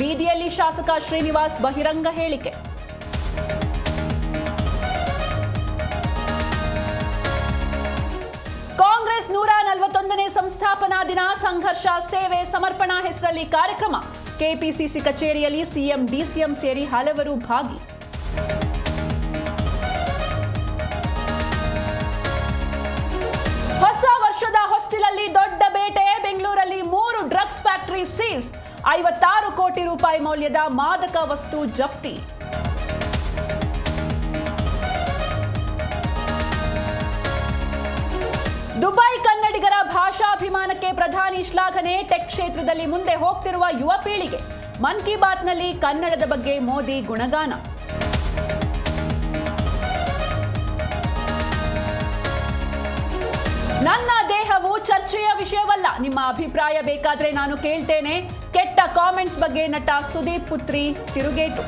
ಬೀದಿಯಲ್ಲಿ ಶಾಸಕ ಶ್ರೀನಿವಾಸ್ ಬಹಿರಂಗ ಹೇಳಿಕೆ. ಕಾಂಗ್ರೆಸ್ 141ನೇ ಸಂಸ್ಥಾಪನಾ ದಿನ ಸಂಘರ್ಷ ಸೇವೆ ಸಮರ್ಪಣಾ ಹೆಸರಲ್ಲಿ ಕಾರ್ಯಕ್ರಮ. ಕೆಪಿಸಿಸಿ ಕಚೇರಿಯಲ್ಲಿ ಸಿಎಂ ಡಿಸಿಎಂ ಸೇರಿ ಹಲವರು ಭಾಗಿ. ಹೊಸ ವರ್ಷದ ಹೊಸ್ತಿಲಲ್ಲಿ ದೊಡ್ಡ ಬೇಟೆ. ಬೆಂಗಳೂರಲ್ಲಿ 3 ಡ್ರಗ್ಸ್ ಫ್ಯಾಕ್ಟರಿ ಸೀಸ್. 56 ಕೋಟಿ ರೂಪಾಯಿ ಮೌಲ್ಯದ ಮಾದಕ ವಸ್ತು ಜಪ್ತಿ. ದುಬೈ ಕನ್ನಡಿಗರ ಭಾಷಾಭಿಮಾನಕ್ಕೆ ಪ್ರಧಾನಿ ಶ್ಲಾಘನೆ. ಟೆಕ್ ಕ್ಷೇತ್ರದಲ್ಲಿ ಮುಂದೆ ಹೋಗ್ತಿರುವ ಯುವ ಪೀಳಿಗೆ. ಮನ್ ಕಿ ಬಾತ್ನಲ್ಲಿ ಕನ್ನಡದ ಬಗ್ಗೆ ಮೋದಿ ಗುಣಗಾನ. ನನ್ನ ದೇಹವು ಚರ್ಚೆಯ ವಿಷಯವಲ್ಲ. ನಿಮ್ಮ ಅಭಿಪ್ರಾಯ ಬೇಕಾದ್ರೆ ನಾನು ಕೇಳ್ತೇನೆ. ಕೆಟ್ಟ ಕಾಮೆಂಟ್ಸ್ ಬಗ್ಗೆ ನಟ ಸುದೀಪ್ ಪುತ್ರಿ ತಿರುಗೇಟು.